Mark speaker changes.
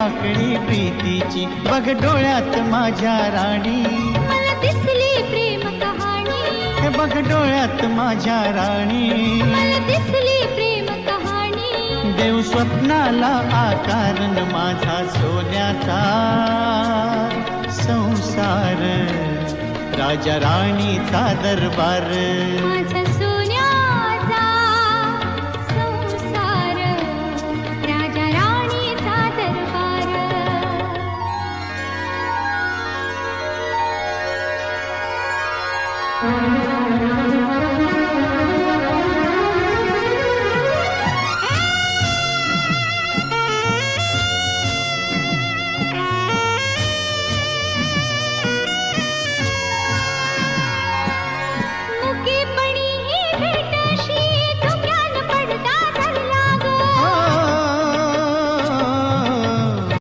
Speaker 1: वाकडी प्रीतीची बघ डोळ्यात माझ्या राणी,
Speaker 2: मला दिसली प्रेम कहाणी,
Speaker 1: बघ डोळ्यात माझ्या राणी,
Speaker 2: मला दिसली प्रेम कहाणी.
Speaker 1: देव स्वप्नाला आकारण माझा सोन्याचा संसार, राजा राणीचा दरबार.
Speaker 2: माझा